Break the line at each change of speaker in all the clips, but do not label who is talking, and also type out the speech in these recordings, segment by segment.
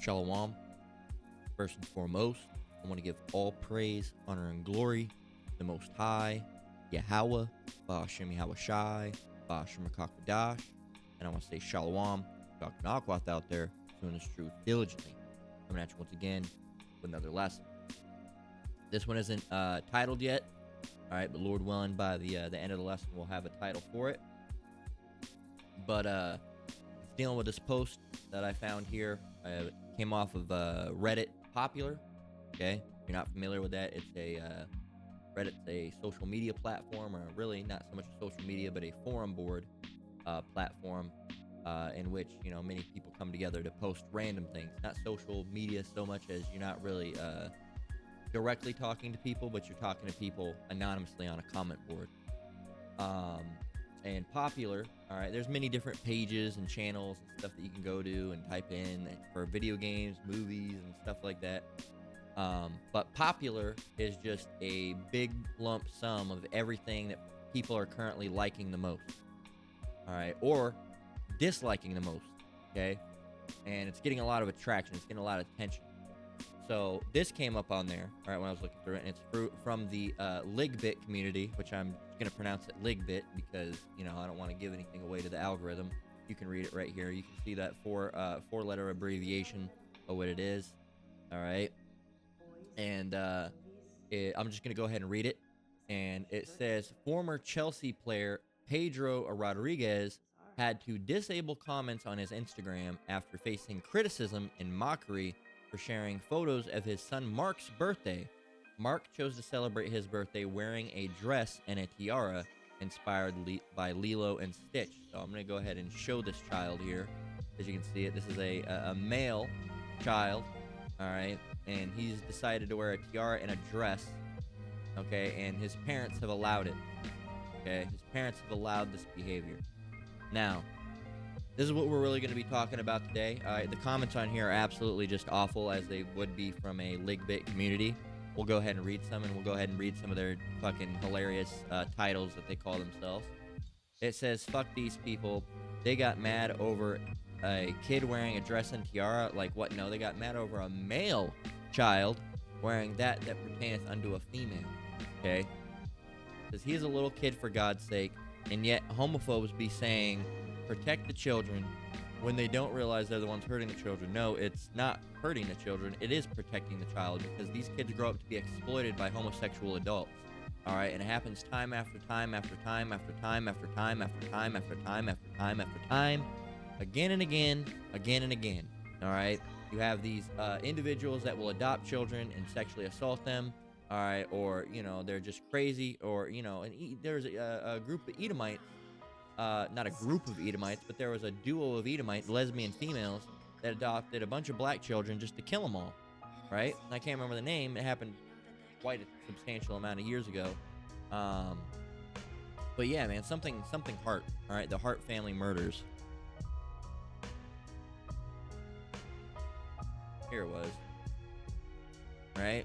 Shalom. First and foremost, I want to give all praise, honor, and glory to the Most High, Yahweh, Ba'ashem Yahweh Shai, Ba'ashem Rakakadash, and I want to say Shalom, Dr. Nakwath out there, doing this truth diligently. Coming at you once again with another lesson. This one isn't titled yet, all right, but Lord willing, by the end of the lesson, we'll have a title for it. But it's dealing with this post that I found here. It came off of Reddit Popular. Okay, if you're not familiar with that, it's a Reddit's a social media platform, or really not so much a social media, but a forum board platform in which many people come together to post random things. Not social media so much as you're not really directly talking to people, but you're talking to people anonymously on a comment board. And Popular, all right, there's many different pages and channels and stuff that you can go to and type in for video games, movies, and stuff like that. But Popular is just a big lump sum of everything that people are currently liking the most, all right, or disliking the most, okay? And it's getting a lot of attraction. It's getting a lot of attention. So this came up on there, all right, when I was looking through it, and it's from the Ligbit community, which I'm going to pronounce it Ligbit because, I don't want to give anything away to the algorithm. You can read it right here. You can see that four-letter abbreviation of what it is, all right? And I'm just going to go ahead and read it. And it says, former Chelsea player Pedro Rodriguez had to disable comments on his Instagram after facing criticism and mockery for sharing photos of his son Mark's birthday. Mark chose to celebrate his birthday wearing a dress and a tiara inspired by Lilo and Stitch. So I'm going to go ahead and show this child here. As you can see it, this is a male child, all right? And he's decided to wear a tiara and a dress, okay? And his parents have allowed it, okay? His parents have allowed this behavior. Now, this is what we're really going to be talking about today. The comments on here are absolutely just awful, as they would be from a Ligbit community. We'll go ahead and read some, and we'll go ahead and read some of their fucking hilarious titles that they call themselves. It says, fuck these people. They got mad over a kid wearing a dress and tiara. Like, what? No, they got mad over a male child wearing that pertaineth unto a female. Okay? Says, he is a little kid, for God's sake, and yet homophobes be saying, protect the children, when they don't realize they're the ones hurting the children. No, it's not hurting the children. It is protecting the child, because these kids grow up to be exploited by homosexual adults. All right, and it happens time after time after time after time after time after time after time after time after time, again and again, again and again. All right, you have these individuals that will adopt children and sexually assault them. All right, or they're just crazy, or and there's a group of Edomites. Not a group of Edomites, but there was a duo of Edomites, lesbian females, that adopted a bunch of black children just to kill them all, right? And I can't remember the name. It happened quite a substantial amount of years ago. But yeah, man, something Hart, all right? The Hart family murders. Here it was, right?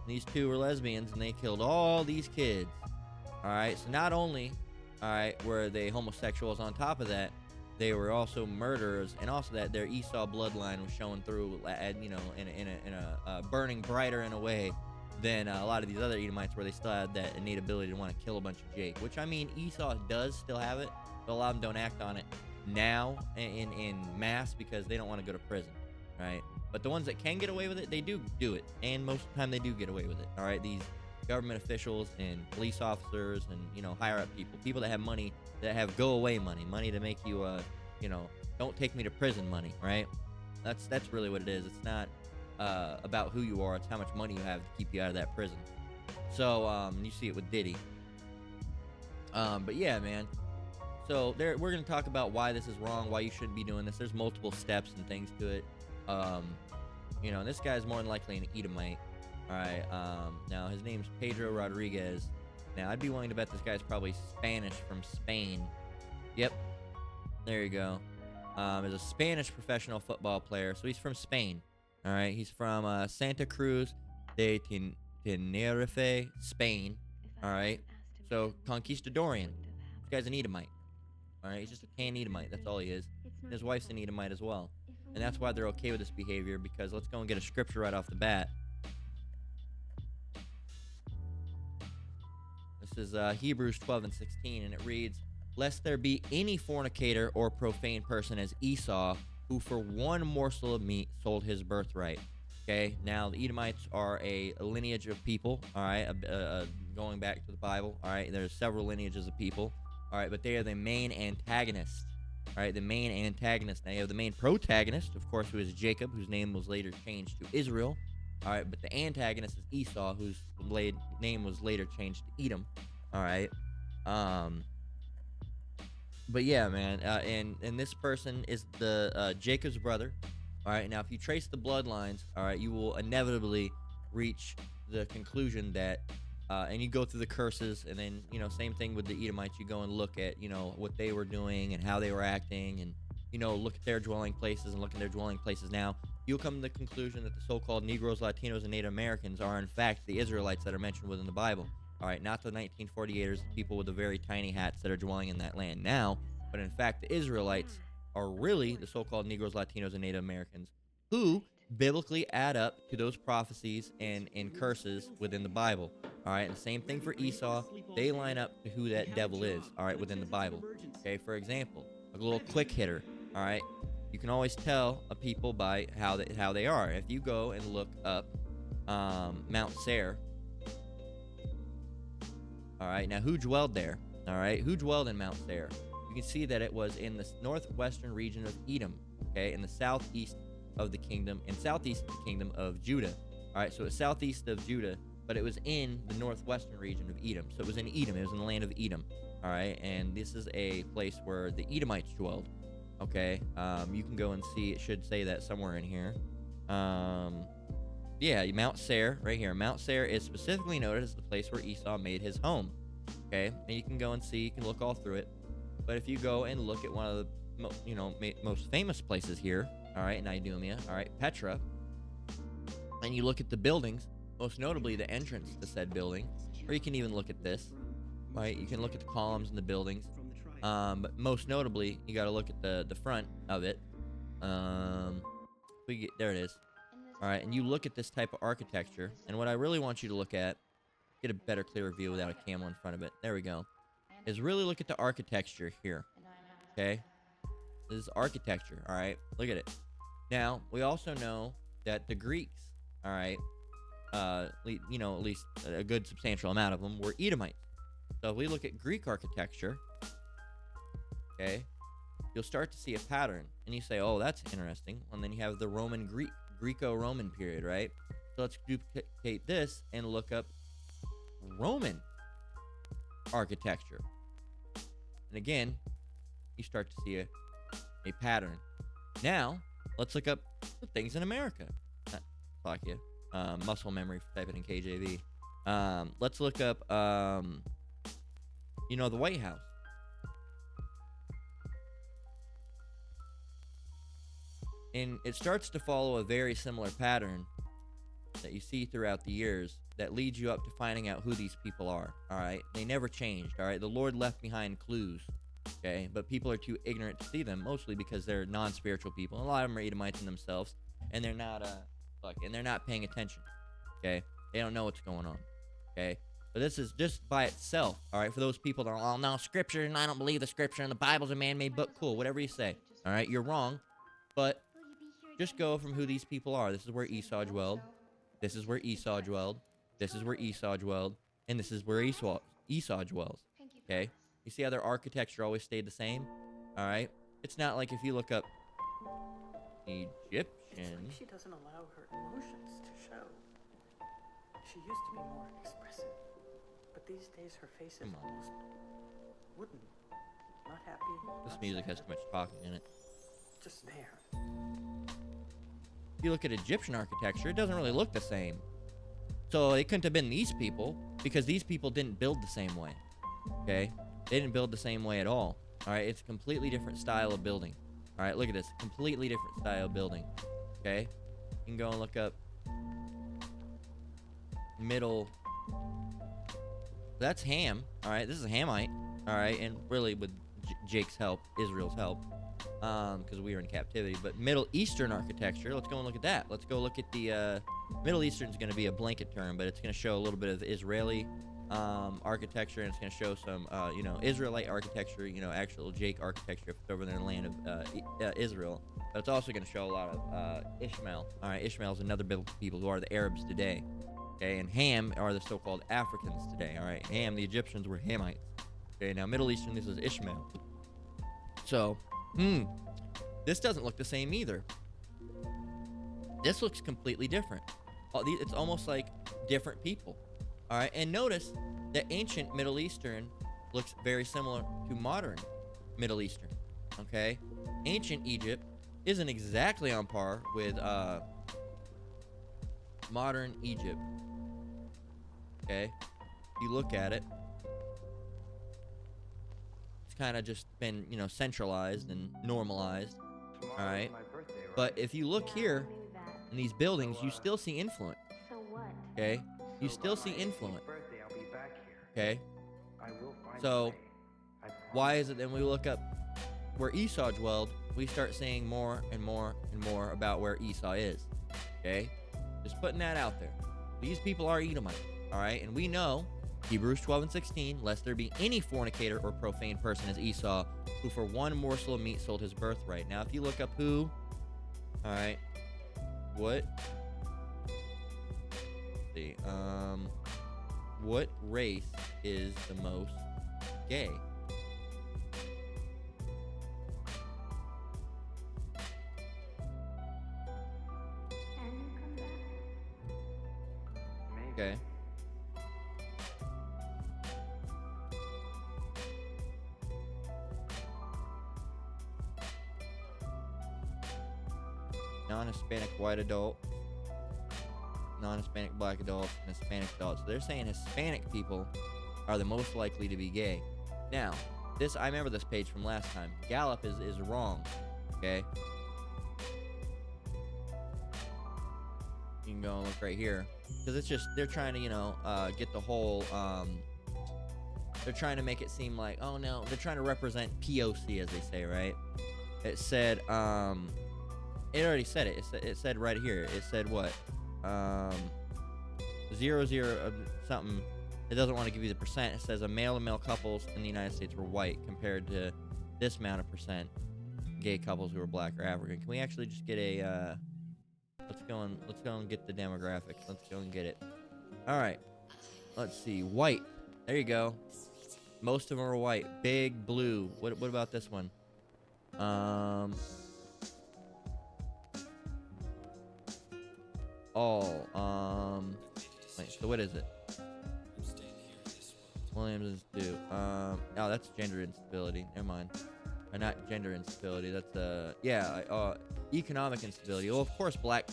These two were lesbians, and they killed all these kids, all right? So not only... all right, were they homosexuals? On top of that, they were also murderers, and also that their Esau bloodline was showing through, in a burning brighter in a way than a lot of these other Edomites, where they still had that innate ability to want to kill a bunch of Jake. Which, I mean, Esau does still have it, but a lot of them don't act on it now in mass because they don't want to go to prison, right? But the ones that can get away with it, they do it, and most of the time they do get away with it. All right, these government officials and police officers and higher up people that have money, that have go away money to make you don't take me to prison money, right? That's really what it is. It's not about who you are, it's how much money you have to keep you out of that prison. So you see it with Diddy. But yeah, man, so we're going to talk about why this is wrong, why you shouldn't be doing this. There's multiple steps and things to it. This guy's more than likely an Edomite. All right, now his name's Pedro Rodriguez. Now, I'd be willing to bet this guy's probably Spanish from Spain. Yep, there you go. He's a Spanish professional football player, so he's from Spain. All right, he's from Santa Cruz de Tenerife, Spain. All right, so Conquistadorian. This guy's an Edomite. All right, he's just a tan Edomite. That's all he is. And his wife's an Edomite as well. And that's why they're okay with this behavior, because let's go and get a scripture right off the bat. This is Hebrews 12:16, and it reads, "Lest there be any fornicator or profane person as Esau, who for one morsel of meat sold his birthright." Okay, now the Edomites are a lineage of people, all right, going back to the Bible, all right. There's several lineages of people, all right, but they are the main antagonists, all right, the main antagonist. Now you have the main protagonist, of course, who is Jacob, whose name was later changed to Israel, all right, but the antagonist is Esau, whose name was later changed to Edom, all right. But yeah, man, and this person is the Jacob's brother. All right, now if you trace the bloodlines, all right, you will inevitably reach the conclusion that, and you go through the curses, and then, you know, same thing with the Edomites. You go and look at, you know, what they were doing and how they were acting, and, you know, look at their dwelling places and look at their dwelling places now. You'll come to the conclusion that the so-called Negroes, Latinos, and Native Americans are, in fact, the Israelites that are mentioned within the Bible. All right, not the 1948ers, people with the very tiny hats that are dwelling in that land now, but in fact, the Israelites are really the so-called Negroes, Latinos, and Native Americans who biblically add up to those prophecies and curses within the Bible. All right, and the same thing for Esau. They line up to who that devil is, all right, within the Bible. Okay, for example, a little quick hitter, all right, you can always tell a people by how they are. If you go and look up Mount Seir, all right, now who dwelled there? All right, who dwelled in Mount Seir? You can see that it was in the northwestern region of Edom, okay, in the southeast of the kingdom, and southeast of the kingdom of Judah. All right, so it's southeast of Judah, but it was in the northwestern region of Edom. So it was in Edom. It was in the land of Edom. All right, and this is a place where the Edomites dwelled. Okay, you can go and see. It should say that somewhere in here. Yeah, Mount Seir, right here. Mount Seir is specifically noted as the place where Esau made his home. Okay, and you can go and see. You can look all through it. But if you go and look at one of the most famous places here, all right, in Idumea, all right, Petra, and you look at the buildings, most notably the entrance to said building, or you can even look at this, right? You can look at the columns and the buildings, but most notably, you got to look at the front of it. There it is. All right, and you look at this type of architecture, and what I really want you to look at, get a better, clearer view without a camel in front of it. There we go. Is really look at the architecture here. Okay, this is architecture. All right, look at it. Now we also know that the Greeks, all right, at least a good substantial amount of them were Edomites. So if we look at Greek architecture, okay, you'll start to see a pattern, and you say, "Oh, that's interesting." And then you have the Greco-Roman period, right? So let's duplicate this and look up Roman architecture. And again, you start to see a pattern. Now, let's look up the things in America. Fuck you. Muscle memory for typing in KJV. Let's look up, the White House. And it starts to follow a very similar pattern that you see throughout the years that leads you up to finding out who these people are, all right? They never changed, all right? The Lord left behind clues, okay? But people are too ignorant to see them, mostly because they're non-spiritual people. A lot of them are Edomites in themselves, and they're not, they're not paying attention, okay? They don't know what's going on, okay? But this is just by itself, all right? For those people that are, "Oh, no, Scripture, and I don't believe the Scripture, and the Bible's a man-made book." Cool, whatever you say, all right? You're wrong, but just go from who these people are. This is where Esau dwelled. This is where Esau dwelled. This is where Esau dwelled. And this is where Esau dwells. Okay? You see how their architecture always stayed the same? All right? It's not like if you look up Egyptian.
It's like she doesn't allow her emotions to show. She used to be more expressive. But these days her face is almost wooden. Not happy.
This music has too much talking in it.
Just there.
If you look at Egyptian architecture, it doesn't really look the same. So it couldn't have been these people, because these people didn't build the same way. Okay? They didn't build the same way at all. All right? It's a completely different style of building. All right? Look at this. Completely different style of building. Okay? You can go and look up middle. That's Ham. All right? This is a Hamite. All right? And really, with Jake's help, Israel's help, because we were in captivity. But Middle Eastern architecture, let's go and look at that. Let's go look at the Middle Eastern is going to be a blanket term, but it's going to show a little bit of Israeli architecture, and it's going to show some, Israelite architecture, actual Jake architecture if it's over there in the land of Israel. But it's also going to show a lot of Ishmael. All right, Ishmael is another biblical people who are the Arabs today. Okay, and Ham are the so-called Africans today. All right, Ham, the Egyptians were Hamites. Okay, now Middle Eastern, this is Ishmael. So, this doesn't look the same either. This looks completely different. It's almost like different people. All right, and notice that ancient Middle Eastern looks very similar to modern Middle Eastern. Okay, ancient Egypt isn't exactly on par with modern Egypt. Okay, if you look at it, it's kind of just been, centralized and normalized. All right, but if you look here in these buildings, you still see influence. Okay, you still see influence. Okay, so why is it that when we look up where Esau dwelled, we start saying more and more and more about where Esau is? Okay, just putting that out there. These people are Edomites. All right, and we know Hebrews 12 and 16, lest there be any fornicator or profane person as Esau, who for one morsel of meat sold his birthright. Now, if you look up who, all right, what race is the most gay? Okay. Non-Hispanic white adult, non-Hispanic black adults, and Hispanic adults. So they're saying Hispanic people are the most likely to be gay. Now, I remember this page from last time. Gallup is wrong. Okay. You can go and look right here, because it's just they're trying to get the whole they're trying to make it seem like, oh no, they're trying to represent POC, as they say, right? It said it already said it. It said right here. It said what? 0 something. It doesn't want to give you the percent. It says a male and male couples in the United States were white compared to this amount of percent gay couples who were black or African. Can we actually just get a let's go and get the demographics. Let's go and get it. All right. Let's see. White. There you go. Most of them are white. Big blue. What about this one? Wait, so what is it? Williams Institute. Oh, that's gender instability. Never mind. Or not gender instability. That's economic instability. Well, of course, black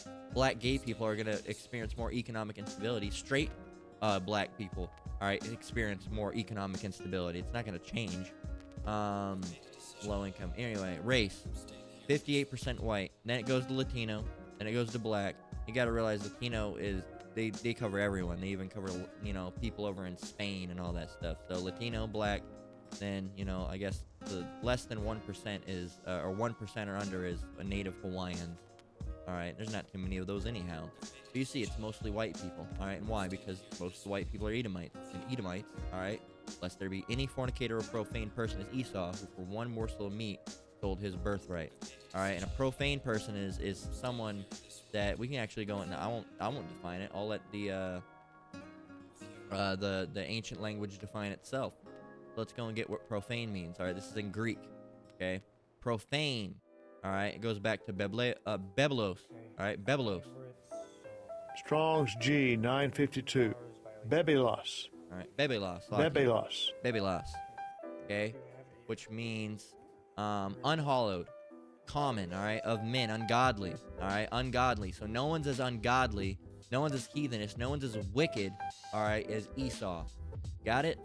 gay people are gonna experience more economic instability. Straight black people, all right, experience more economic instability. It's not gonna change. Low income. Anyway, race. 58% white. Then it goes to Latino. Then it goes to black. You got to realize Latino is they cover everyone. They even cover people over in Spain and all that stuff. So Latino, black, then I guess the less than 1% is or 1% or under is a native Hawaiians. All right, there's not too many of those anyhow. So you see, it's mostly white people. All right, and why? Because most of the white people are Edomites. And Edomites, all right, lest there be any fornicator or profane person as Esau, who for one morsel of meat sold his birthright. All right, and a profane person is someone that we can actually go into. I won't define it. I'll let the ancient language define itself. Let's go and get what profane means. All right, this is in Greek. Okay, profane. All right, it goes back to bebelos. All right, bebelos.
Strong's G 952. Bebelos.
All right, bebelos.
Bebelos.
Bebelos. Okay, which means unhallowed, common. All right, of men, ungodly. All right, ungodly. So no one's as ungodly, no one's as heathenish, no one's as wicked. All right, as Esau. Got it?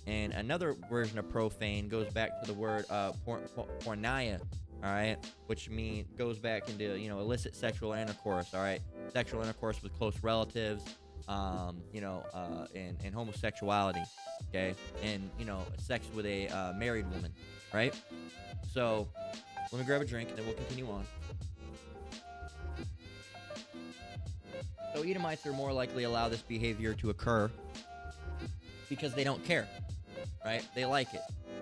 And another version of profane goes back to the word porneia. All right, which goes back into illicit sexual intercourse. All right, sexual intercourse with close relatives. and homosexuality, okay, and sex with a married woman, right? So let me grab a drink and then we'll continue on. So Edomites are more likely to allow this behavior to occur because they don't care, right? They like it.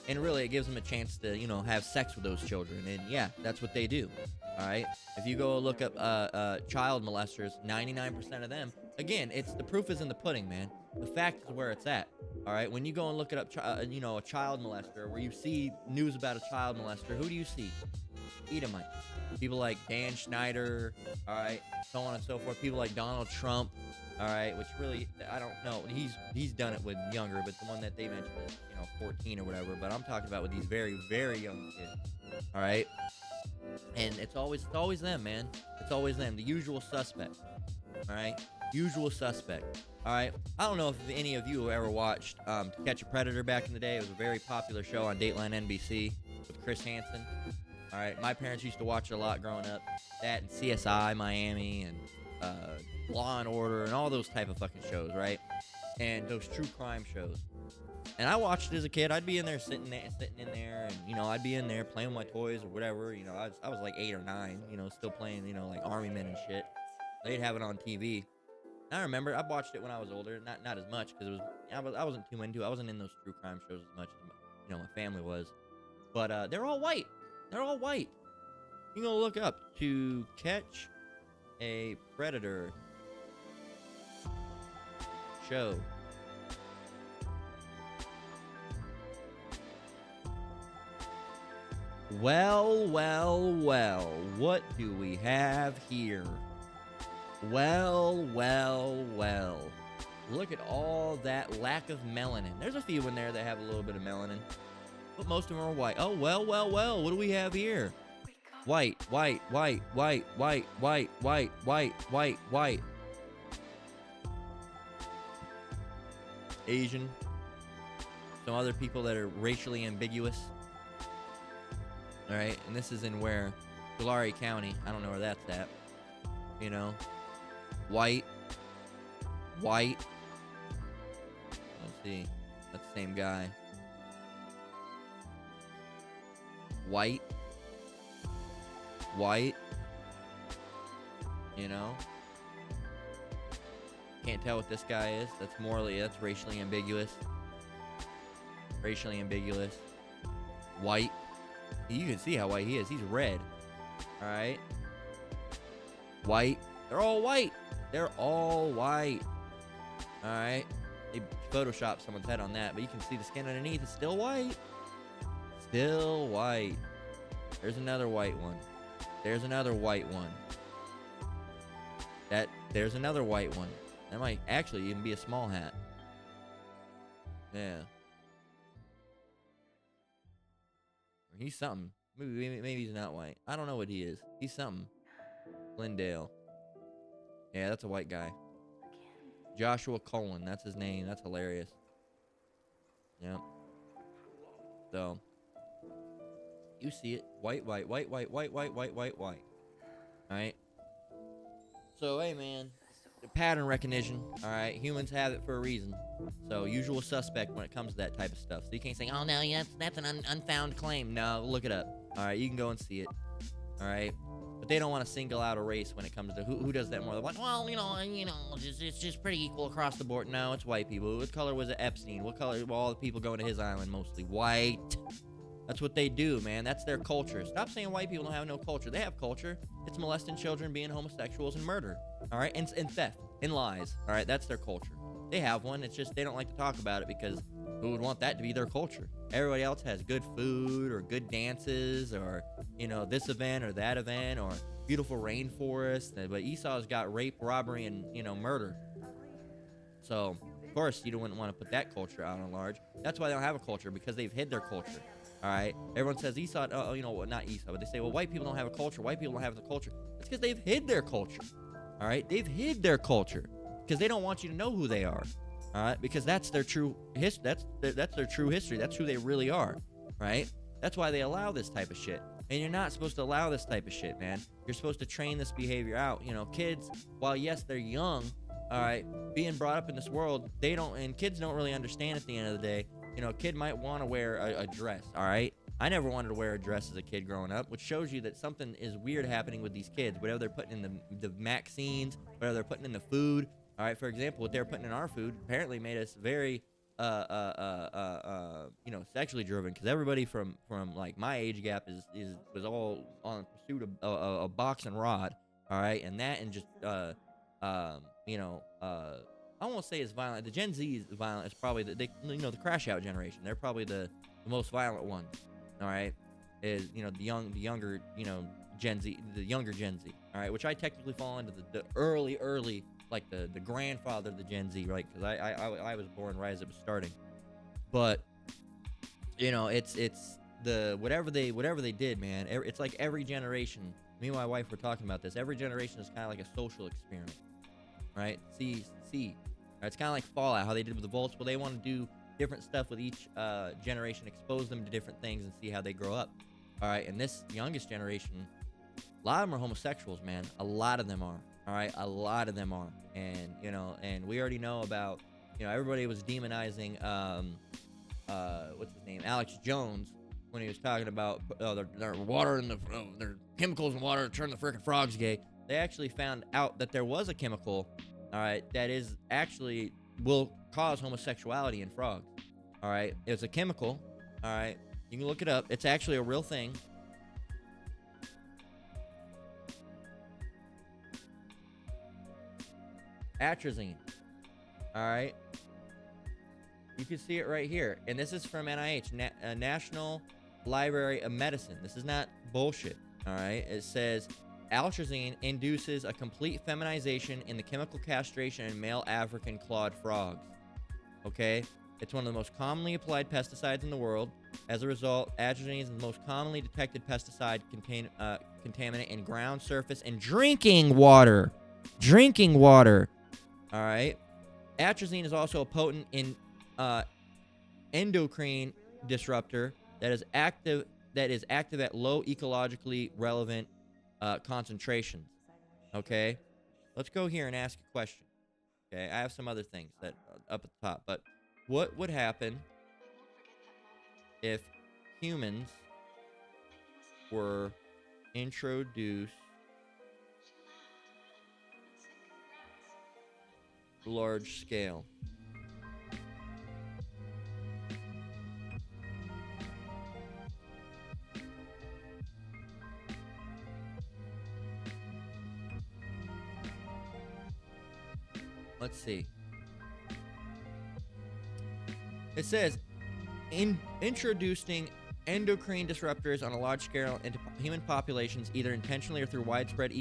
And really, it gives them a chance to, have sex with those children. And yeah, that's what they do, all right? If you go look up child molesters, 99% of them, again, the proof is in the pudding, man. The fact is where it's at, all right? When you go and look it up, a child molester, where you see news about a child molester, who do you see? Edomites. People like Dan Schneider, all right, so on and so forth. People like Donald Trump, all right, which really, I don't know. He's done it with younger, but the one that they mentioned is, 14 or whatever. But I'm talking about with these very, very young kids, all right? And it's always them, man. It's always them, the usual suspect, all right? Usual suspect, all right? I don't know if any of you ever watched To Catch a Predator back in the day. It was a very popular show on Dateline NBC with Chris Hansen. All right, my parents used to watch it a lot growing up. That and CSI Miami and Law and Order and all those type of fucking shows, right? And those true crime shows. And I watched it as a kid. I'd be in there sitting in there, and I'd be in there playing with my toys or whatever. I was like 8 or 9, still playing, like Army Men and shit. They'd have it on TV. And I remember I watched it when I was older, not as much because I wasn't too into it. I wasn't in those true crime shows as much as my family was. But they're all white. They're all white. You can go look up To Catch a Predator show. Well, what do we have here? Well. Look at all that lack of melanin. There's a few in there that have a little bit of melanin, but most of them are white. Oh, well, what do we have here? White. Asian. Some other people that are racially ambiguous. All right, and this is in where? Tulare County. I don't know where that's at. White. Let's see. That's the same guy. White. Can't tell what this guy is. That's racially ambiguous. White. You can see how white he is. He's red. All right. White. They're all white. All right. They photoshopped someone's head on that, but you can see the skin underneath is still white. There's another white one. There's another white one. There's another white one. That might actually even be a small hat. Yeah. He's something. Maybe he's not white. I don't know what he is. He's something. Glendale. Yeah, that's a white guy. Joshua Cullen. That's his name. That's hilarious. Yep. So, you see it. White. All right. So, hey, man. The pattern recognition. All right. Humans have it for a reason. So, usual suspect when it comes to that type of stuff. So, you can't say, oh, no, yeah, that's an unfound claim. No, look it up. All right. You can go and see it. All right. But they don't want to single out a race when it comes to who does that more. They're like, well, it's just pretty equal across the board. No, it's white people. What color was it Epstein? What color were all the people going to his island? Mostly white. That's what they do, man. That's their culture. Stop saying white people don't have no culture. They have culture. It's molesting children, being homosexuals, and murder. All right? And theft. And lies. All right? That's their culture. They have one. It's just they don't like to talk about it because who would want that to be their culture? Everybody else has good food or good dances or, this event or that event or beautiful rainforest. But Esau's got rape, robbery, and, murder. So, of course, you wouldn't want to put that culture out on large. That's why they don't have a culture, because they've hid their culture. All right? Everyone says Esau, not Esau, but they say, well, white people don't have a culture. White people don't have the culture. That's because they've hid their culture. All right? They've hid their culture because they don't want you to know who they are. All right? Because that's their true history. That's their true history. That's who they really are. Right? That's why they allow this type of shit. And you're not supposed to allow this type of shit, man. You're supposed to train this behavior out. Kids, while yes, they're young, all right, being brought up in this world, and kids don't really understand at the end of the day. You know, a kid might want to wear a dress, all right? I never wanted to wear a dress as a kid growing up, which shows you that something is weird happening with these kids. Whatever they're putting in the vaccines, whatever they're putting in the food, all right? For example, what they're putting in our food apparently made us very, you know, sexually driven, because everybody from like my age gap was all on pursuit of a box and rod, all right? And that, and just, you know, I won't say it's violent. The Gen Z is violent. It's probably the crash out generation. They're probably the most violent ones. All right, is, you know, the younger, you know, Gen Z, the younger Gen Z. All right, which I technically fall into the early, like the grandfather of the Gen Z, right? Because I was born right as it was starting. But you know, it's the whatever they did, man. It's like every generation. Me and my wife were talking about this. Every generation is kind of like a social experiment, right? See. Right? It's kind of like Fallout, how they did with the Volts. Well, they want to do different stuff with each generation, expose them to different things, and see how they grow up. All right, and this youngest generation, a lot of them are homosexuals, man. A lot of them are. All right, a lot of them are. And you know, and we already know about, you know, everybody was demonizing what's his name, Alex Jones, when he was talking about their water and their chemicals in water turn the freaking frogs gay. They actually found out that there was a chemical, all right, that is actually will cause homosexuality in frogs. All right, it's a chemical. All right, you can look it up. It's actually a real thing. Atrazine. All right, you can see it right here, and this is from NIH, National Library of Medicine. This is not bullshit. All right, it says atrazine induces a complete feminization in the chemical castration in male African clawed frogs. Okay, it's one of the most commonly applied pesticides in the world. As a result, atrazine is the most commonly detected pesticide contaminant in ground surface and drinking water. Drinking water. All right. Atrazine is also a potent endocrine disruptor that is active at low ecologically relevant concentrations. Okay, let's go here and ask a question. Okay, I have some other things that up at the top, but what would happen if humans were introduced large scale? Let's see. It says, introducing endocrine disruptors on a large scale into human populations, either intentionally or through widespread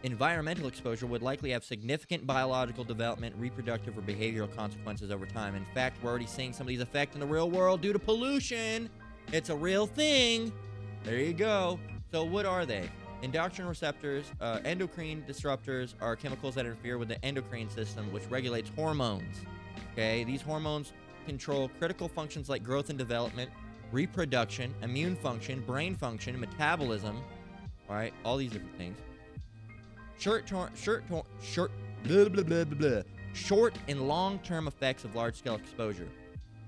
environmental exposure, would likely have significant biological development, reproductive, or behavioral consequences over time. In fact, we're already seeing some of these effects in the real world due to pollution. It's a real thing. There you go. So what are they? Endocrine receptors, endocrine disruptors are chemicals that interfere with the endocrine system, which regulates hormones. Okay, these hormones control critical functions like growth and development, reproduction, immune function, brain function, metabolism. All right, all these different things. Short and long-term effects of large-scale exposure.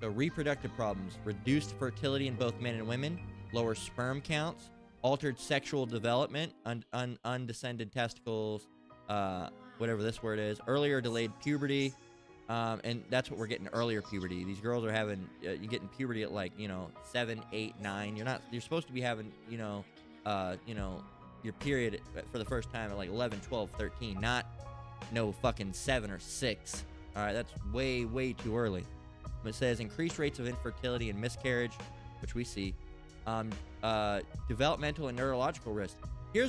So reproductive problems, reduced fertility in both men and women, lower sperm counts, altered sexual development, undescended testicles, whatever this word is, earlier delayed puberty, and that's what we're getting, earlier puberty. These girls are having, you're getting puberty at like, 7, 8, 9. You're supposed to be having, your period for the first time at like 11, 12, 13, not no fucking 7 or 6. All right, that's way, way too early. It says increased rates of infertility and miscarriage, which we see. Developmental and neurological risk. Here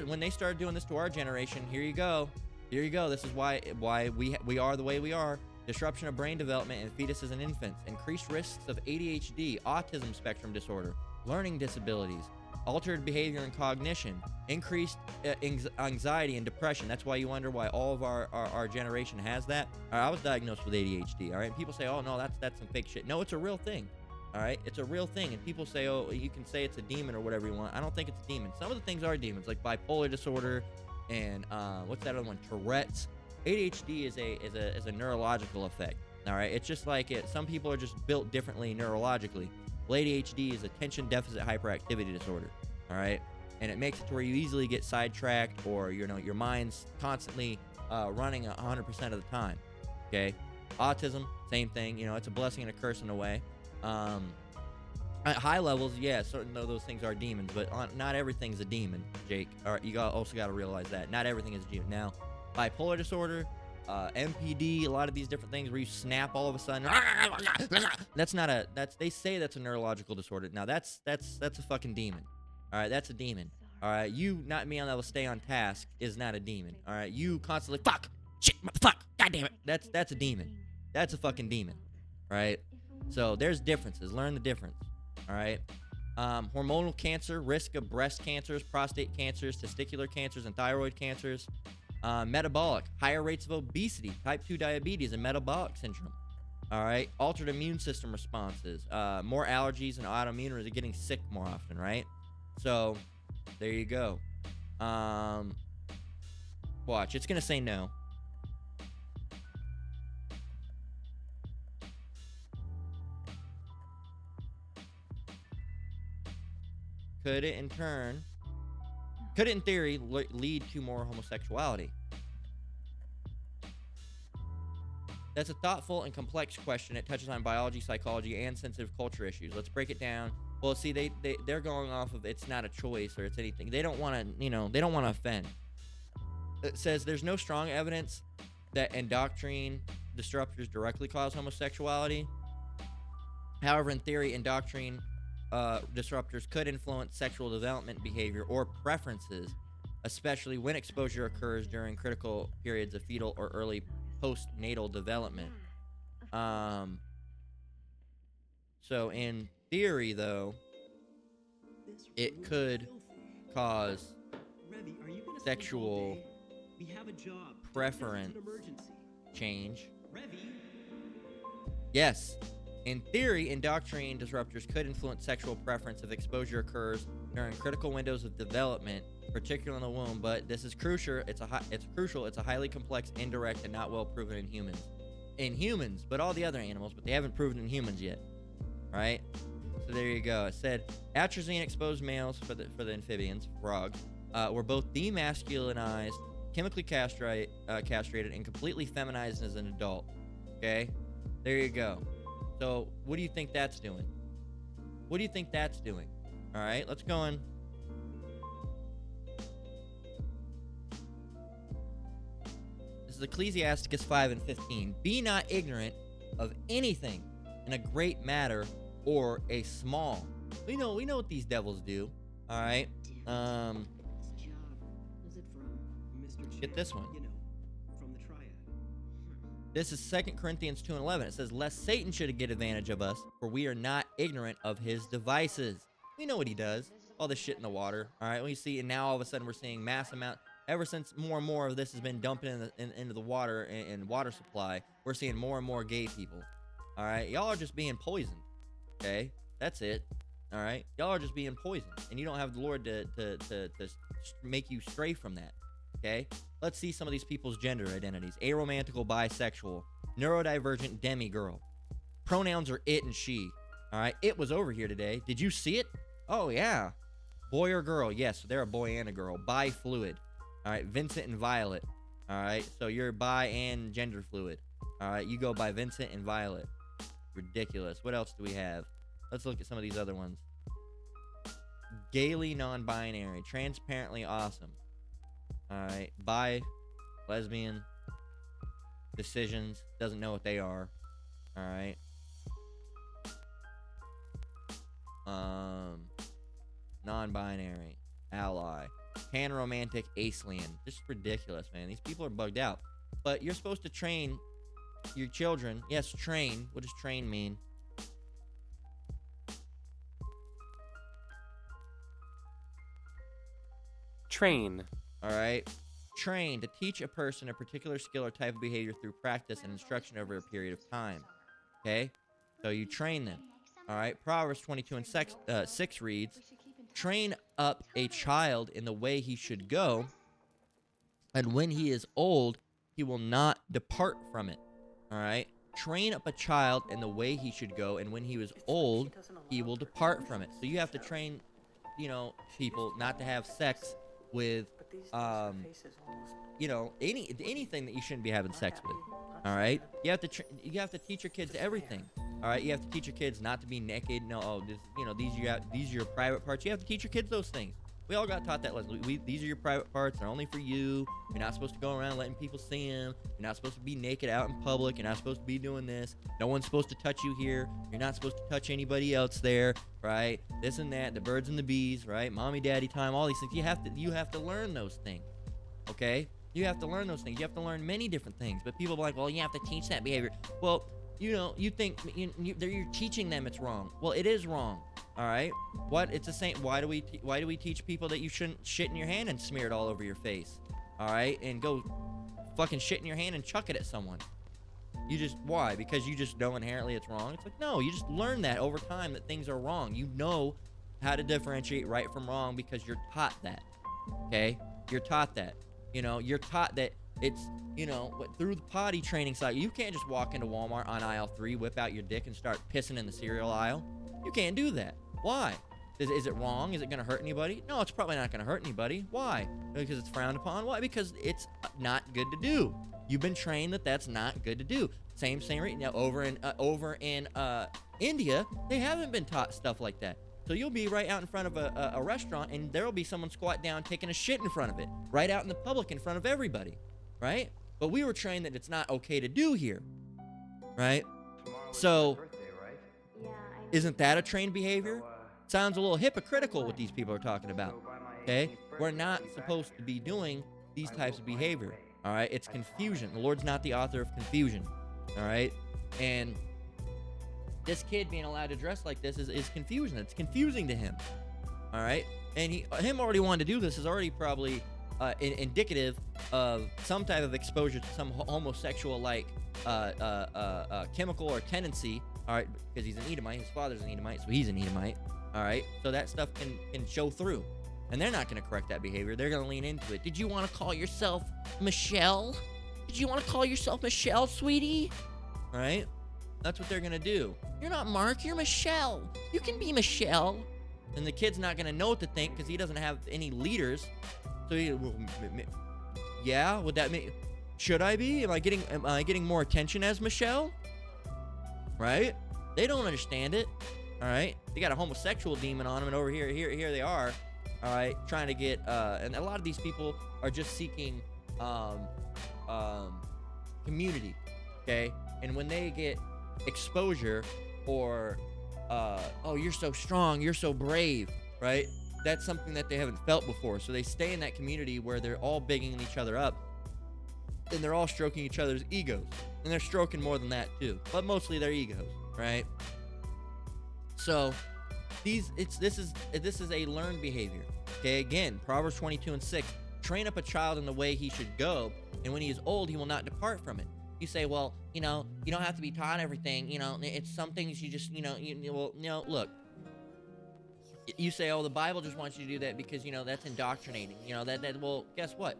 when they started doing this to our generation. Here you go. This is why we are the way we are. Disruption of brain development in fetuses and infants. Increased risks of ADHD, autism spectrum disorder, learning disabilities, altered behavior and cognition, increased anxiety and depression. That's why you wonder why all of our generation has that. I was diagnosed with ADHD. All right, and people say, oh no, that's some fake shit. No, it's a real thing. All right, it's a real thing, and people say, oh, you can say it's a demon or whatever you want. I don't think it's a demon. Some of the things are demons, like bipolar disorder, and what's that other one? Tourette's. ADHD is a neurological effect. All right, it's just like it. Some people are just built differently neurologically. Well, ADHD is attention deficit hyperactivity disorder. All right, and it makes it to where you easily get sidetracked, or your mind's constantly running 100% of the time. Okay, autism, same thing. It's a blessing and a curse in a way. At high levels, yeah, certain of those things are demons, but not everything's a demon, Jake. All right, you also got to realize that not everything is a demon. Now, bipolar disorder, MPD, a lot of these different things where you snap all of a sudden. They say that's a neurological disorder. Now that's a fucking demon. All right, that's a demon. All right, you not being able to stay on task is not a demon. All right, you constantly fuck, shit, motherfuck, god damn it. That's a demon. That's a fucking demon. Right? So there's differences. Learn the difference. All right. Hormonal cancer, risk of breast cancers, prostate cancers, testicular cancers, and thyroid cancers. Metabolic, higher rates of obesity, type 2 diabetes, and metabolic syndrome. All right. Altered immune system responses, more allergies and autoimmune, or getting sick more often, right? So there you go. Watch. It's going to say no. Could it in theory lead to more homosexuality? That's a thoughtful and complex question. It touches on biology, psychology, and sensitive culture issues. Let's break it down. Well, see, they're going off of it's not a choice or it's anything. They don't want to, they don't want to offend. It says there's no strong evidence that endocrine disruptors directly cause homosexuality. However, in theory, endocrine disruptors could influence sexual development behavior or preferences, especially when exposure occurs during critical periods of fetal or early postnatal development. So in theory, though, it could cause sexual preference change. Yes. In theory, endocrine disruptors could influence sexual preference if exposure occurs during critical windows of development, particularly in the womb. But this is crucial. It's crucial. It's a highly complex, indirect, and not well proven in humans. In humans, but all the other animals, but they haven't proven in humans yet. Right? So there you go. It said atrazine-exposed males for the amphibians, frogs, were both demasculinized, chemically castrated, and completely feminized as an adult. Okay? There you go. So, what do you think that's doing? What do you think that's doing? All right, let's go on. This is Ecclesiasticus 5:15. Be not ignorant of anything in a great matter or a small. We know what these devils do. All right. Get this one. This is 2 Corinthians 2:11. It says, lest Satan should get advantage of us, for we are not ignorant of his devices. We know what he does. All this shit in the water. All right. We see, and now all of a sudden we're seeing mass amount. Ever since more and more of this has been dumped into the water and water supply, we're seeing more and more gay people. All right. Y'all are just being poisoned. Okay. That's it. All right. Y'all are just being poisoned. And you don't have the Lord to make you stray from that. Okay. Let's see some of these people's gender identities. Aromantical, bisexual, neurodivergent, demigirl. Pronouns are it and she. All right. It was over here today. Did you see it? Oh, yeah. Boy or girl? Yes, they're a boy and a girl. Bi-fluid. All right. Vincent and Violet. All right. So you're bi and gender fluid. All right. You go by Vincent and Violet. Ridiculous. What else do we have? Let's look at some of these other ones. Gaily non-binary. Transparently awesome. All right, bi, lesbian, decisions, doesn't know what they are. All right. Non-binary, ally, panromantic, Aeslian. Just ridiculous, man. These people are bugged out. But you're supposed to train your children. Yes, train. What does train mean?
Train.
All right. Train, to teach a person a particular skill or type of behavior through practice and instruction over a period of time. Okay? So you train them. All right. Proverbs 22 and 6 reads, train up a child in the way he should go, And when he is old, he will not depart from it. All right? Train up a child in the way he should go, and when he is old, he will depart from it. So you have to train, people not to have sex with, anything that you shouldn't be having sex with. All right? You have to teach your kids everything. All right? You have to teach your kids not to be naked. No, these are your private parts. You have to teach your kids those things. We all got taught that lesson. These are your private parts. They're only for you. You're not supposed to go around letting people see them. You're not supposed to be naked out in public. You're not supposed to be doing this. No one's supposed to touch you here. You're not supposed to touch anybody else there, right? This and that, the birds and the bees, right? Mommy, daddy time, all these things. You have to learn those things, okay? You have to learn those things. You have to learn many different things. But people are like, well, you have to teach that behavior. Well, you think you're teaching them it's wrong. Well, it is wrong. All right. What? It's the same. Why do we teach people that you shouldn't shit in your hand and smear it all over your face? All right, and go fucking shit in your hand and chuck it at someone. Why? Because you just know inherently it's wrong. It's like, no, you just learn that over time that things are wrong. You know how to differentiate right from wrong because you're taught that. Okay, you're taught that. You're taught that it's through the potty training cycle. You can't just walk into Walmart on aisle 3, whip out your dick and start pissing in the cereal aisle. You can't do that. Why? Is it wrong? Is it going to hurt anybody? No, it's probably not going to hurt anybody. Why? Because it's frowned upon. Why? Because it's not good to do. You've been trained that that's not good to do. Same right now over in India, they haven't been taught stuff like that. So you'll be right out in front of a restaurant, and there'll be someone squat down taking a shit in front of it, right out in the public in front of everybody, right? But we were trained that it's not okay to do here, right? So isn't that a trained behavior? Sounds a little hypocritical what these people are talking about, okay? We're not supposed to be doing these types of behavior, all right? It's confusion. The Lord's not the author of confusion, all right? And this kid being allowed to dress like this is confusion. It's confusing to him, all right? And him already wanting to do this is already probably indicative of some type of exposure to some homosexual-like chemical or tendency, all right? Because he's an Edomite. His father's an Edomite, so he's an Edomite, all right? So that stuff can show through. And they're not going to correct that behavior. They're going to lean into it. Did you want to call yourself Michelle? Did you want to call yourself Michelle, sweetie? All right? That's what they're going to do. You're not Mark. You're Michelle. You can be Michelle. And the kid's not going to know what to think because he doesn't have any leaders. So would that mean, should I be? Am I getting more attention as Michelle? Right? They don't understand it. All right? They got a homosexual demon on them, and over here they are. All right, trying to get, and a lot of these people are just seeking community, okay? And when they get exposure or, oh, you're so strong, you're so brave, right? That's something that they haven't felt before. So they stay in that community where they're all bigging each other up, and they're all stroking each other's egos. And they're stroking more than that too, but mostly their egos, right? So this is a learned behavior. Okay, again, Proverbs 22:6. Train up a child in the way he should go, and when he is old, he will not depart from it. You say, well, you don't have to be taught everything. It's some things you just, look. You say, oh, the Bible just wants you to do that because, that's indoctrinating. Well, guess what?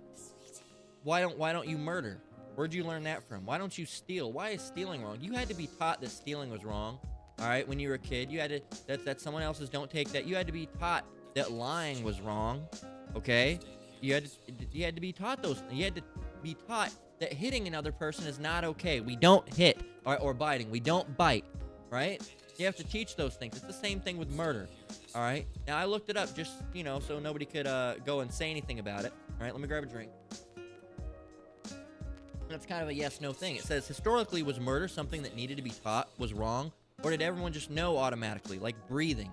Why don't you murder? Where'd you learn that from? Why don't you steal? Why is stealing wrong? You had to be taught that stealing was wrong. All right, when you were a kid, you had to, that's someone else's, don't take that. You had to be taught that lying was wrong, okay? You had to be taught those. You had to be taught that hitting another person is not okay. We don't hit, or biting. We don't bite, right? You have to teach those things. It's the same thing with murder, all right? Now, I looked it up just, so nobody could go and say anything about it. All right, let me grab a drink. That's kind of a yes-no thing. It says, historically, was murder something that needed to be taught, was wrong, or did everyone just know automatically, like breathing?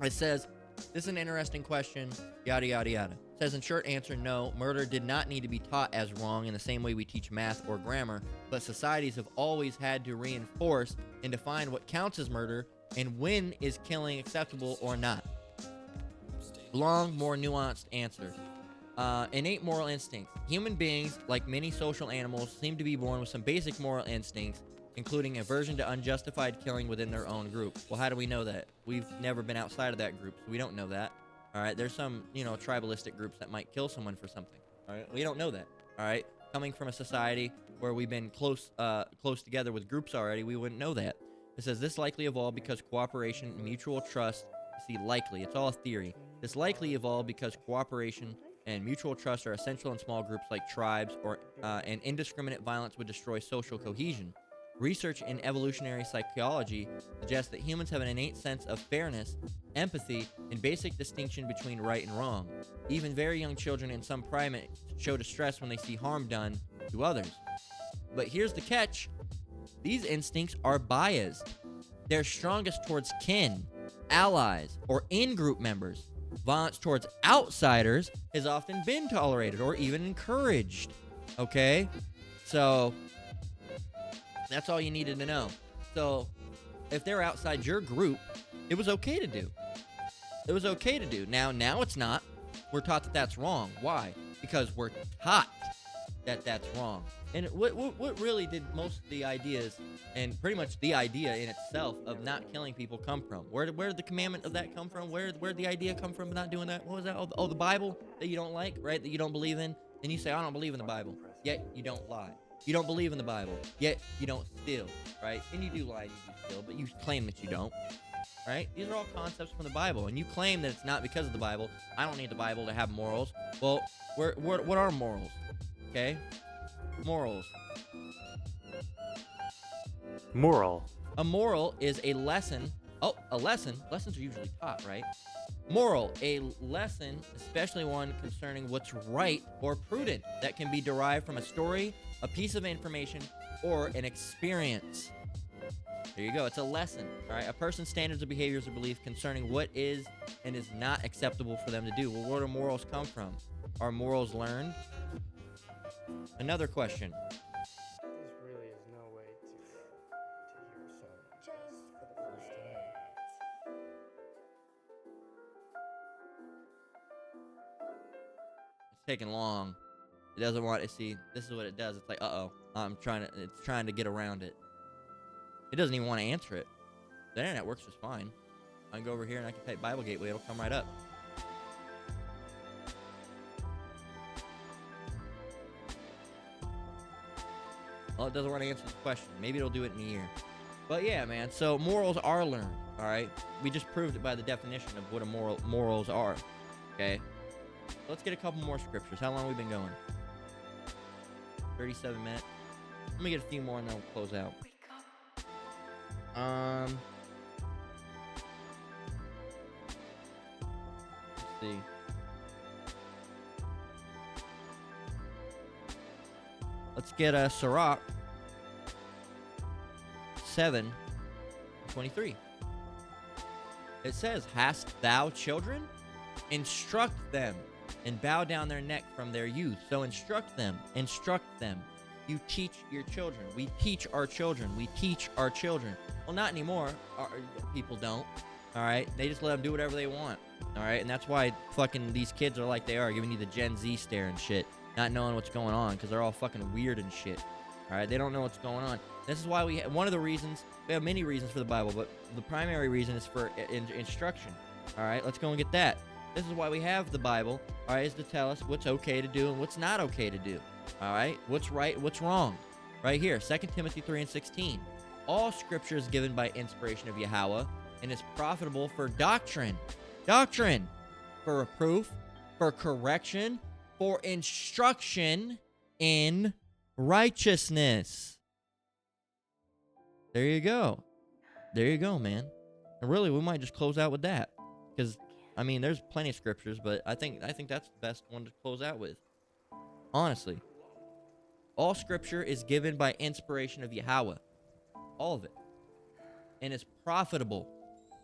It says, this is an interesting question, yada, yada, yada. It says, in short answer, no, murder did not need to be taught as wrong in the same way we teach math or grammar, but societies have always had to reinforce and define what counts as murder and when is killing acceptable or not. Long, more nuanced answer. Innate moral instincts. Human beings, like many social animals, seem to be born with some basic moral instincts, including aversion to unjustified killing within their own group. Well, how do we know that? We've never been outside of that group, so we don't know that. All right, there's some, tribalistic groups that might kill someone for something. All right, we don't know that. All right, coming from a society where we've been close together with groups already, we wouldn't know that. It says this likely evolved because cooperation and mutual trust. See, likely, it's all a theory. This likely evolved because cooperation and mutual trust are essential in small groups like tribes, and indiscriminate violence would destroy social cohesion. Research in evolutionary psychology suggests that humans have an innate sense of fairness, empathy, and basic distinction between right and wrong. Even very young children and some primates show distress when they see harm done to others. But here's the catch. These instincts are biased. They're strongest towards kin, allies, or in-group members. Violence towards outsiders has often been tolerated or even encouraged. Okay? So, that's all you needed to know. So, if they're outside your group, it was okay to do. It was okay to do. Now it's not. We're taught that that's wrong. Why? Because we're taught that that's wrong. And what really did most of the ideas, and pretty much the idea in itself of not killing people come from? Where did the commandment of that come from? Where did the idea come from of not doing that? What was that? Oh, the Bible that you don't like, right? That you don't believe in. And you say, I don't believe in the Bible. Yet you don't lie. You don't believe in the Bible. Yet you don't steal, right? And you do lie and you do steal, but you claim that you don't. Right? These are all concepts from the Bible, and you claim that it's not because of the Bible. I don't need the Bible to have morals. Well, what are morals? Okay? Morals.
Moral.
A moral is a lesson. Oh, a lesson. Lessons are usually taught, right? Moral, a lesson, especially one concerning what's right or prudent, that can be derived from a story, a piece of information, or an experience. There you go. It's a lesson. All right. A person's standards of behaviors or belief concerning what is and is not acceptable for them to do. Well, where do morals come from? Are morals learned? Another question.
This really is no way to hear a song just for the first time.
It's taking long. It doesn't want to see. This is what it does. It's like, it's trying to get around it. It doesn't even want to answer it. The internet works just fine. I can go over here and I can type Bible Gateway. It'll come right up. Well, it doesn't want to answer the question. Maybe it'll do it in a year. But yeah, man. So morals are learned. All right. We just proved it by the definition of what morals are. Okay. Let's get a couple more scriptures. How long have we been going? 37 minutes. Let me get a few more and then we'll close out. Let's see. Let's get a Sirach 7:23. It says, "Hast thou children? Instruct them, and bow down their neck from their youth." So instruct them. You teach your children. We teach our children. Well, not anymore. People don't. All right? They just let them do whatever they want. All right? And that's why fucking these kids are like they are, giving you the Gen Z stare and shit, not knowing what's going on because they're all fucking weird and shit. All right? They don't know what's going on. This is why one of the reasons, we have many reasons for the Bible, but the primary reason is for instruction. All right? Let's go and get that. This is why we have the Bible, all right, is to tell us what's okay to do and what's not okay to do. All right? What's right, what's wrong. Right here, 2 Timothy 3:16. All scripture is given by inspiration of Yahweh and is profitable for doctrine, for reproof, for correction, for instruction in righteousness. There you go. There you go, man. And really, we might just close out with that. Because, I mean, there's plenty of scriptures, but I think that's the best one to close out with. Honestly. All scripture is given by inspiration of Yahweh. All of it. And is profitable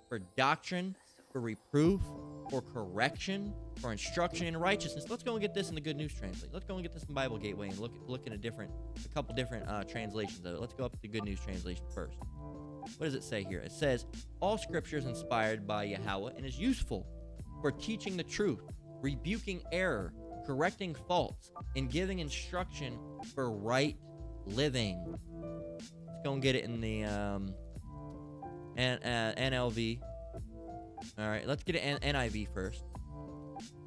for doctrine, for reproof, for correction, for instruction in righteousness. Let's go and get this in the Good News Translate. Let's go and get this in Bible Gateway and look at a couple different translations of it. Let's go up to the Good News Translation first. What does it say here? It says, all scripture is inspired by Yahweh and is useful for teaching the truth, rebuking error, correcting faults, and giving instruction for right living. Let's go and get it in the NLV. All right, let's get it NIV first.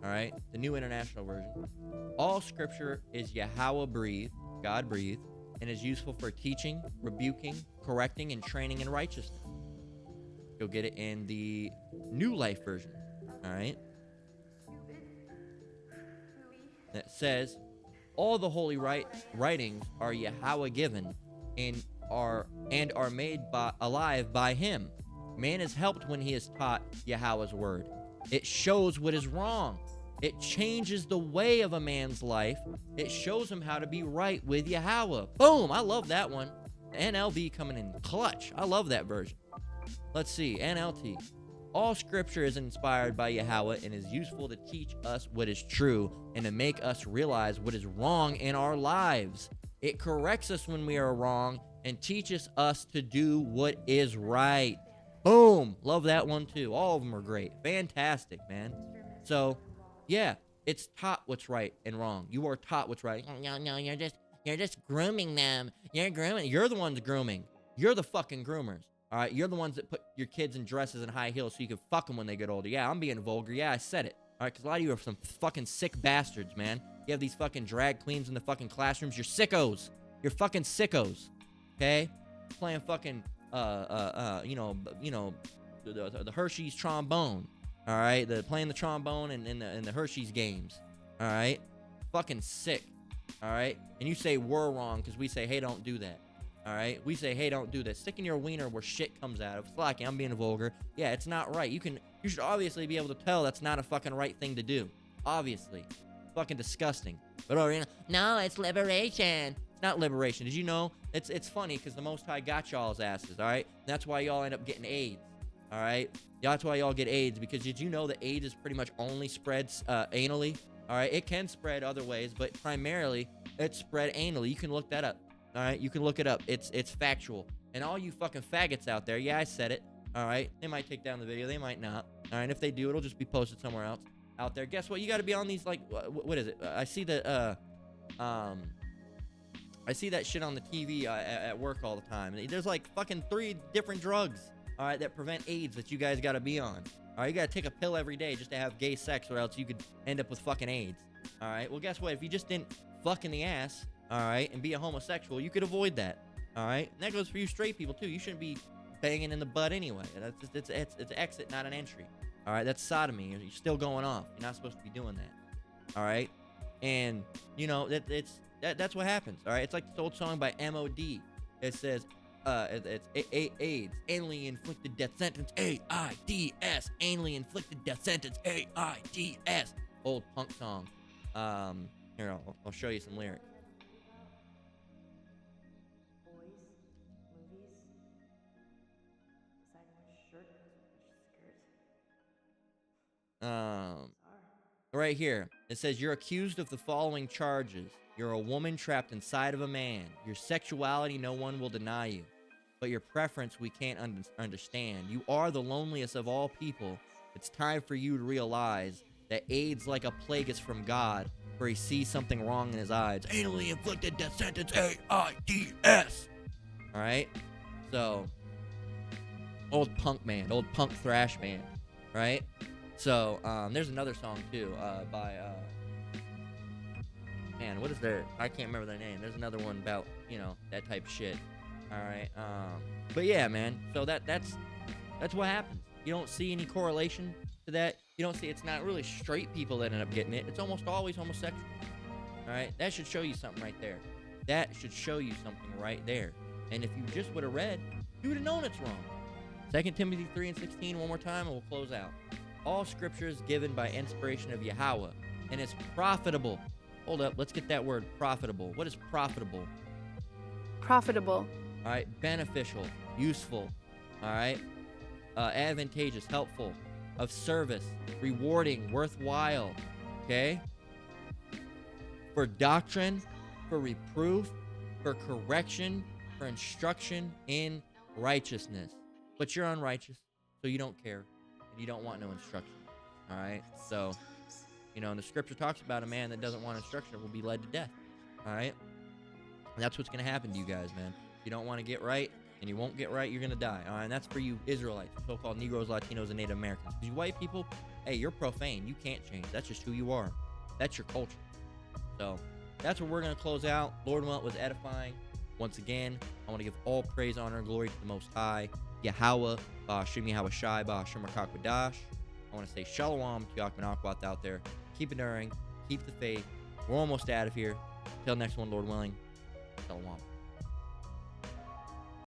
All right, the New International Version. All scripture is Yahweh breathed, God breathed, and is useful for teaching, rebuking, correcting, and training in righteousness. You'll get it in the New Life Version. All right. That says, all the holy writings are Yahweh given and are made alive by him. Man is helped when he is taught Yahweh's word. It shows what is wrong. It changes the way of a man's life. It shows him how to be right with Yahweh. Boom! I love that one. NLV coming in clutch. I love that version. Let's see. NLT. All scripture is inspired by Yahweh and is useful to teach us what is true and to make us realize what is wrong in our lives. It corrects us when we are wrong and teaches us to do what is right. Boom. Love that one too. All of them are great. Fantastic, man. So, yeah, it's taught what's right and wrong. You are taught what's right. No, you're just grooming them. You're grooming. You're the ones grooming. You're the fucking groomers. All right, you're the ones that put your kids in dresses and high heels so you can fuck them when they get older. Yeah, I'm being vulgar. Yeah, I said it. All right, because a lot of you are some fucking sick bastards, man. You have these fucking drag queens in the fucking classrooms. You're sickos. You're fucking sickos. Okay, playing fucking the Hershey's trombone. All right, playing the trombone in the Hershey's games. All right, fucking sick. All right, and you say we're wrong because we say, hey, don't do that. All right, we say, hey, don't do this. Sticking your wiener where shit comes out of. Slacking, I'm being vulgar. Yeah, it's not right. You should obviously be able to tell that's not a fucking right thing to do. Obviously, fucking disgusting. But no, it's liberation. It's not liberation. Did you know? It's funny because the Most High got y'all's asses. All right, that's why y'all end up getting AIDS. All right, that's why y'all get AIDS, because did you know that AIDS is pretty much only spreads anally? All right, it can spread other ways, but primarily it's spread anally. You can look that up. All right, you can look it up. It's factual. And all you fucking faggots out there, yeah, I said it. All right, they might take down the video, they might not. All right, if they do, it'll just be posted somewhere else out there. Guess what? You got to be on these, like, what is it? I see that I see that shit on the TV at work all the time. There's like fucking 3 different drugs, all right, that prevent AIDS that you guys got to be on. All right, you got to take a pill every day just to have gay sex, or else you could end up with fucking AIDS. All right, well, guess what? If you just didn't fuck in the ass, all right, and be a homosexual, you could avoid that. All right, and that goes for you straight people too. You shouldn't be banging in the butt anyway. It's exit, not an entry. All right, that's sodomy. You're still going off. You're not supposed to be doing that. All right, and you know that's what happens. All right, it's like this old song by M.O.D. It says, it's AIDS, anally inflicted death sentence, AIDS, anally inflicted death sentence, AIDS. Old punk song. Here, I'll show you some lyrics. Right here, it says you're accused of the following charges. You're a woman trapped inside of a man. Your sexuality, no one will deny you. But your preference, we can't understand. You are the loneliest of all people. It's time for you to realize that AIDS, like a plague, is from God, for he sees something wrong in his eyes. Anally inflicted death sentence, AIDS. All right? So, old punk thrash man, right? So, there's another song, too, by, man, what is their, I can't remember their name. There's another one about, you know, that type of shit. All right, but yeah, man, so that's what happens. You don't see any correlation to that. You don't see, it's not really straight people that end up getting it. It's almost always homosexual. All right, that should show you something right there. That should show you something right there. And if you just would have read, you would have known it's wrong. 2 Timothy 3:16, one more time, and we'll close out. All scripture is given by inspiration of Yahweh, and it's profitable. Hold up, let's get that word, profitable. What is profitable?
Profitable.
All right, beneficial, useful, all right, advantageous, helpful, of service, rewarding, worthwhile, okay? For doctrine, for reproof, for correction, for instruction in righteousness. But you're unrighteous, so you don't care, and you don't want no instruction, all right? So, you know, and the scripture talks about a man that doesn't want instruction will be led to death, all right? And that's what's going to happen to you guys, man. If you don't want to get right, and you won't get right, you're gonna die. All right, and that's for you Israelites, so-called Negroes, Latinos, and Native Americans. You white people, hey, you're profane. You can't change. That's just who you are. That's your culture. So that's where we're gonna close out. Lord willing, it was edifying. Once again, I want to give all praise, honor, and glory to the Most High, Yahweh, Ba'ashem Yahweh Shai, Ba'ashem Rakakadash. I want to say Shalom to Yakmanakwat out there. Keep enduring. Keep the faith. We're almost out of here. Till next one, Lord willing. Shalom.